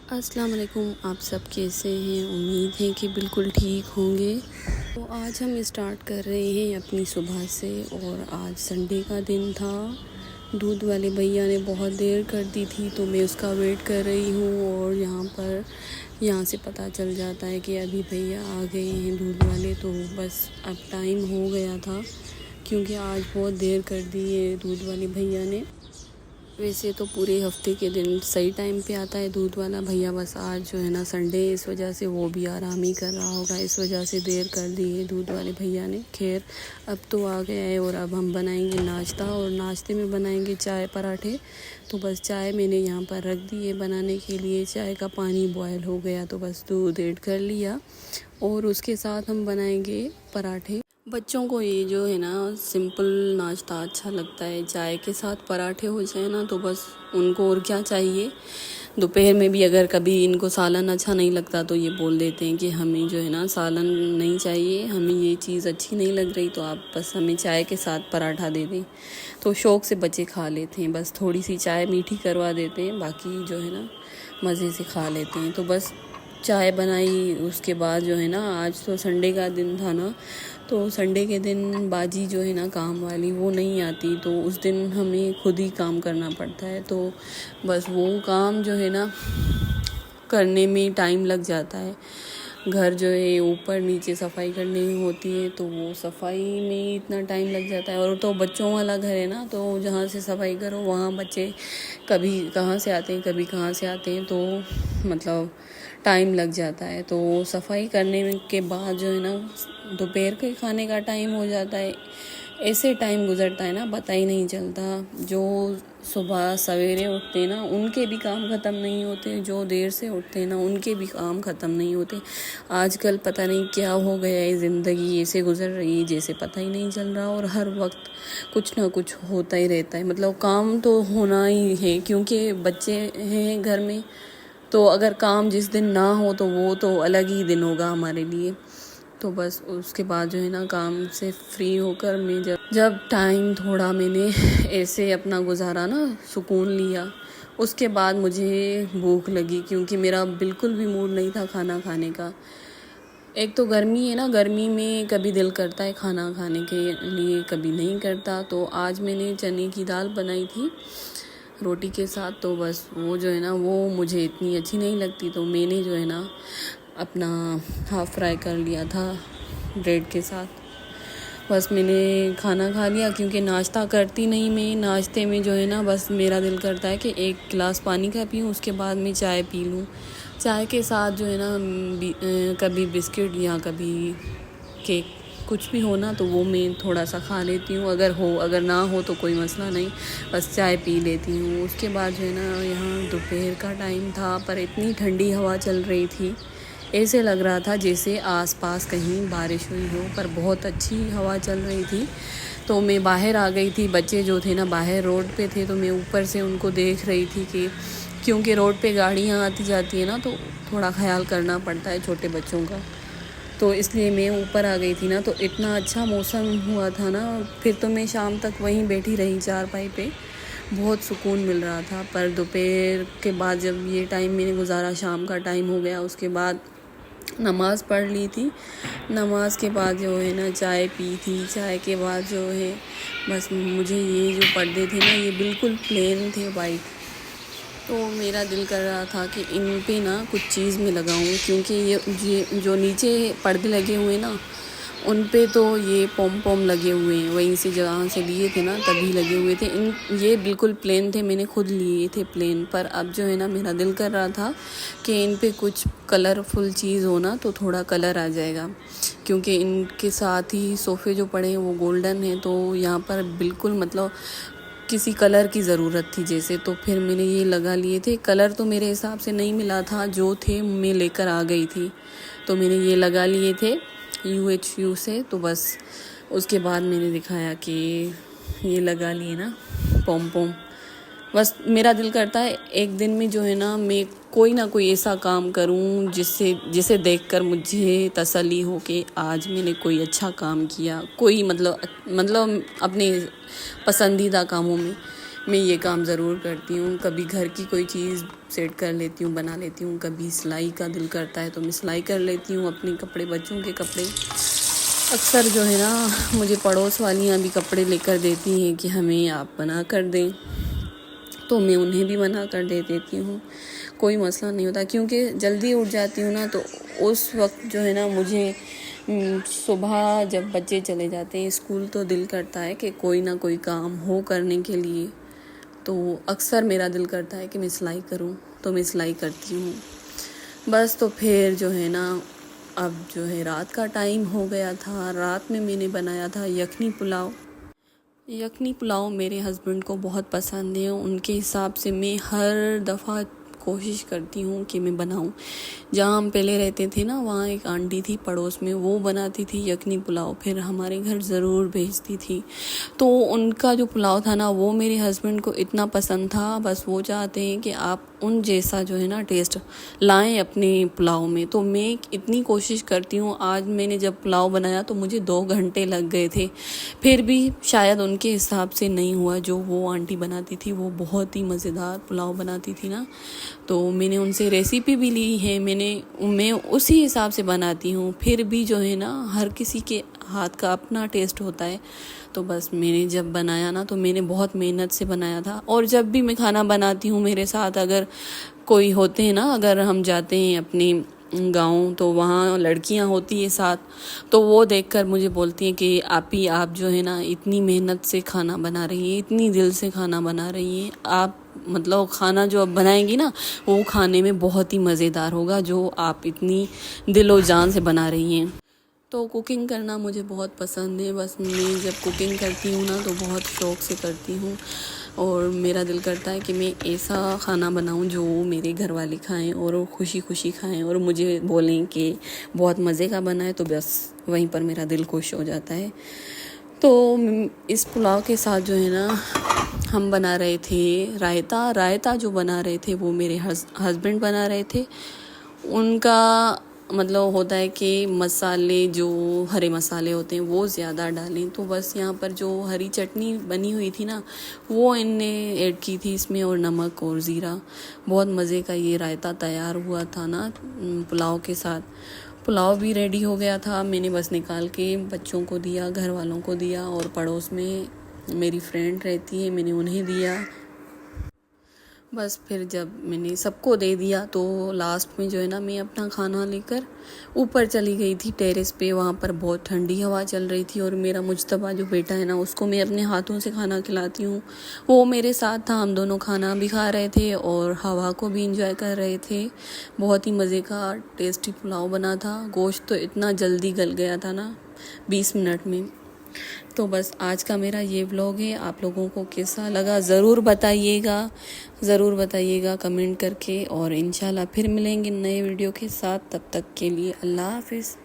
अस्सलाम वालेकुम। आप सब कैसे हैं? उम्मीद है कि बिल्कुल ठीक होंगे। तो आज हम स्टार्ट कर रहे हैं अपनी सुबह से और आज संडे का दिन था। दूध वाले भैया ने बहुत देर कर दी थी तो मैं उसका वेट कर रही हूँ और यहाँ से पता चल जाता है कि अभी भैया आ गए हैं दूध वाले। तो बस अब टाइम हो गया था क्योंकि आज बहुत देर कर दी है दूध वाले भैया ने। वैसे तो पूरे हफ्ते के दिन सही टाइम पे आता है दूध वाला भैया, बस आज जो है ना संडे, इस वजह से वो भी आराम ही कर रहा होगा, इस वजह से देर कर दी है दूध वाले भैया ने। खैर अब तो आ गया है और अब हम बनाएंगे नाश्ता और नाश्ते में बनाएंगे चाय पराठे। तो बस चाय मैंने यहाँ पर रख दी है बनाने के लिए। चाय का पानी बॉयल हो गया तो बस दूध ऐड कर लिया और उसके साथ हम बनाएंगे पराठे। बच्चों को ये जो है ना सिंपल नाश्ता अच्छा लगता है, चाय के साथ पराठे हो जाए ना तो बस उनको और क्या चाहिए। दोपहर में भी अगर कभी इनको सालन अच्छा नहीं लगता तो ये बोल देते हैं कि हमें जो है ना सालन नहीं चाहिए, हमें ये चीज़ अच्छी नहीं लग रही, तो आप बस हमें चाय के साथ पराठा दे दें। तो शौक़ से बच्चे खा लेते हैं, बस थोड़ी सी चाय मीठी करवा देते हैं, बाकी जो है ना मज़े से खा लेते हैं। तो बस चाय बनाई, उसके बाद जो है ना आज तो संडे का दिन था ना, तो संडे के दिन बाजी जो है ना काम वाली वो नहीं आती, तो उस दिन हमें खुद ही काम करना पड़ता है। तो बस वो काम जो है ना करने में टाइम लग जाता है। घर जो है ऊपर नीचे सफाई करनी होती है तो वो सफाई में इतना टाइम लग जाता है। और तो बच्चों वाला घर है ना, तो जहाँ से सफाई करो वहाँ बच्चे कभी कहाँ से आते हैं कभी कहाँ से आते हैं, तो मतलब टाइम लग जाता है। तो सफाई करने के बाद जो है ना दोपहर के खाने का टाइम हो जाता है। ऐसे टाइम गुजरता है ना पता ही नहीं चलता। जो सुबह सवेरे उठते हैं ना उनके भी काम ख़त्म नहीं होते, जो देर से उठते हैं ना उनके भी काम ख़त्म नहीं होते। आजकल पता नहीं क्या हो गया है, ज़िंदगी ऐसे गुजर रही है जैसे पता ही नहीं चल रहा, और हर वक्त कुछ ना कुछ होता ही रहता है। मतलब काम तो होना ही है क्योंकि बच्चे हैं घर में, तो अगर काम जिस दिन ना हो तो वो तो अलग ही दिन होगा हमारे लिए। तो बस उसके बाद जो है ना काम से फ्री होकर मैं जब टाइम थोड़ा मैंने ऐसे अपना गुजारा ना सुकून लिया, उसके बाद मुझे भूख लगी क्योंकि मेरा बिल्कुल भी मूड नहीं था खाना खाने का। एक तो गर्मी है ना, गर्मी में कभी दिल करता है खाना खाने के लिए, कभी नहीं करता। तो आज मैंने चने की दाल बनाई थी रोटी के साथ, तो बस वो जो है ना वो मुझे इतनी अच्छी नहीं लगती, तो मैंने जो है ना अपना हाफ़ फ्राई कर लिया था ब्रेड के साथ। बस मैंने खाना खा लिया क्योंकि नाश्ता करती नहीं मैं। नाश्ते में जो है ना बस मेरा दिल करता है कि एक गिलास पानी का पीऊँ, उसके बाद मैं चाय पी लूँ। चाय के साथ जो है ना कभी बिस्किट या कभी केक कुछ भी हो ना तो वो मैं थोड़ा सा खा लेती हूँ। अगर ना हो तो कोई मसला नहीं, बस चाय पी लेती हूँ। उसके बाद जो है ना यहाँ दोपहर का टाइम था पर इतनी ठंडी हवा चल रही थी, ऐसे लग रहा था जैसे आसपास कहीं बारिश हुई हो, पर बहुत अच्छी हवा चल रही थी। तो मैं बाहर आ गई थी, बच्चे जो थे ना बाहर रोड पे थे, तो मैं ऊपर से उनको देख रही थी कि क्योंकि रोड पे गाड़ियाँ आती जाती है ना तो थोड़ा ख्याल करना पड़ता है छोटे बच्चों का, तो इसलिए मैं ऊपर आ गई थी ना। तो इतना अच्छा मौसम हुआ था ना, फिर तो मैं शाम तक वहीं बैठी रही चारपाई पे, बहुत सुकून मिल रहा था। पर दोपहर के बाद जब ये टाइम मैंने गुजारा, शाम का टाइम हो गया, उसके बाद नमाज़ पढ़ ली थी। नमाज के बाद जो है ना चाय पी थी। चाय के बाद जो है बस मुझे ये जो पर्दे थे ना ये बिल्कुल प्लेन थे वाइट, तो मेरा दिल कर रहा था कि इन पे ना कुछ चीज़ में लगाऊं क्योंकि ये जो नीचे पर्दे लगे हुए ना उन पे तो ये पॉम पॉम लगे हुए हैं, वहीं से जहाँ से लिए थे ना तभी लगे हुए थे। ये बिल्कुल प्लेन थे, मैंने खुद लिए थे प्लेन। पर अब जो है ना मेरा दिल कर रहा था कि इन पे कुछ कलरफुल चीज़ हो ना तो थोड़ा कलर आ जाएगा, क्योंकि इनके साथ ही सोफ़े जो पड़े हैं वो गोल्डन हैं, तो यहाँ पर बिल्कुल मतलब किसी कलर की ज़रूरत थी जैसे। तो फिर मैंने ये लगा लिए थे। कलर तो मेरे हिसाब से नहीं मिला था, जो थे मैं लेकर आ गई थी, तो मैंने ये लगा लिए थे UHU से। तो बस उसके बाद मैंने दिखाया कि ये लगा लिए ना पॉम पॉम। बस मेरा दिल करता है एक दिन में जो है ना मैं कोई ना कोई ऐसा काम करूं जिसे देखकर मुझे तसल्ली हो कि आज मैंने कोई अच्छा काम किया, कोई मतलब अपने पसंदीदा कामों में मैं ये काम ज़रूर करती हूँ। कभी घर की कोई चीज़ सेट कर लेती हूँ, बना लेती हूँ। कभी सिलाई का दिल करता है तो मैं सिलाई कर लेती हूँ, अपने कपड़े, बच्चों के कपड़े। अक्सर जो है ना, मुझे पड़ोस वालियाँ भी कपड़े लेकर देती हैं कि हमें आप बना कर दें, तो मैं उन्हें भी बना कर दे देती हूँ। कोई मसला नहीं होता, क्योंकि जल्दी उठ जाती हूँ ना, तो उस वक्त जो है ना मुझे सुबह जब बच्चे चले जाते हैं स्कूल तो दिल करता है कि कोई ना कोई काम हो करने के लिए। तो अक्सर मेरा दिल करता है कि मैं सिलाई करूं, तो मैं सिलाई करती हूँ बस। तो फिर जो है ना, अब जो है रात का टाइम हो गया था। रात में मैंने बनाया था यखनी पुलाव। यखनी पुलाव मेरे हस्बैंड को बहुत पसंद है। उनके हिसाब से मैं हर दफ़ा कोशिश करती हूँ कि मैं बनाऊँ। जहाँ हम पहले रहते थे ना, वहाँ एक आंटी थी पड़ोस में, वो बनाती थी यखनी पुलाव, फिर हमारे घर ज़रूर भेजती थी। तो उनका जो पुलाव था ना, वो मेरे हस्बैंड को इतना पसंद था। बस वो चाहते हैं कि आप उन जैसा जो है ना टेस्ट लाएं अपने पुलाव में। तो मैं इतनी कोशिश करती हूँ। आज मैंने जब पुलाव बनाया तो मुझे 2 घंटे लग गए थे, फिर भी शायद उनके हिसाब से नहीं हुआ। जो वो आंटी बनाती थी वो बहुत ही मज़ेदार पुलाव बनाती थी ना, तो मैंने उनसे रेसिपी भी ली है। मैं उसी हिसाब से बनाती हूँ। फिर भी जो है ना, हर किसी के हाथ का अपना टेस्ट होता है। तो बस मैंने जब बनाया ना, तो मैंने बहुत मेहनत से बनाया था। और जब भी मैं खाना बनाती हूँ, मेरे साथ अगर कोई होते हैं ना, अगर हम जाते हैं अपने गाँव तो वहाँ लड़कियाँ होती है साथ, तो वो देखकर मुझे बोलती हैं कि आप जो है ना इतनी मेहनत से खाना बना रही हैं, इतनी दिल से खाना बना रही हैं आप। मतलब खाना जो आप बनाएंगी ना, वो खाने में बहुत ही मज़ेदार होगा, जो आप इतनी दिलो जान से बना रही हैं। तो कुकिंग करना मुझे बहुत पसंद है। बस मैं जब कुकिंग करती हूँ ना, तो बहुत शौक़ से करती हूँ। और मेरा दिल करता है कि मैं ऐसा खाना बनाऊँ जो मेरे घर वाले खाएं और वो खुशी खुशी खाएं और मुझे बोलें कि बहुत मज़े का बना है। तो बस वहीं पर मेरा दिल खुश हो जाता है। तो इस पुलाव के साथ जो है ना, हम बना रहे थे रायता जो बना रहे थे वो मेरे हस्बैंड बना रहे थे। उनका मतलब होता है कि मसाले, जो हरे मसाले होते हैं वो ज़्यादा डालें। तो बस यहाँ पर जो हरी चटनी बनी हुई थी ना, वो इनने ऐड की थी इसमें, और नमक और ज़ीरा। बहुत मज़े का ये रायता तैयार हुआ था ना पुलाव के साथ। पुलाव भी रेडी हो गया था। मैंने बस निकाल के बच्चों को दिया, घर वालों को दिया, और पड़ोस में मेरी फ्रेंड रहती है, मैंने उन्हें दिया। बस फिर जब मैंने सबको दे दिया तो लास्ट में जो है ना, मैं अपना खाना लेकर ऊपर चली गई थी टेरेस पे। वहाँ पर बहुत ठंडी हवा चल रही थी, और मेरा मुज्तबा जो बेटा है ना, उसको मैं अपने हाथों से खाना खिलाती हूँ। वो मेरे साथ था, हम दोनों खाना भी खा रहे थे और हवा को भी इंजॉय कर रहे थे। बहुत ही मज़े का टेस्टी पुलाव बना था। गोश्त तो इतना जल्दी गल गया था ना, 20 मिनट में। तो बस आज का मेरा ये व्लॉग है। आप लोगों को कैसा लगा ज़रूर बताइएगा कमेंट करके। और इंशाल्लाह फिर मिलेंगे नए वीडियो के साथ। तब तक के लिए अल्लाह हाफिज़।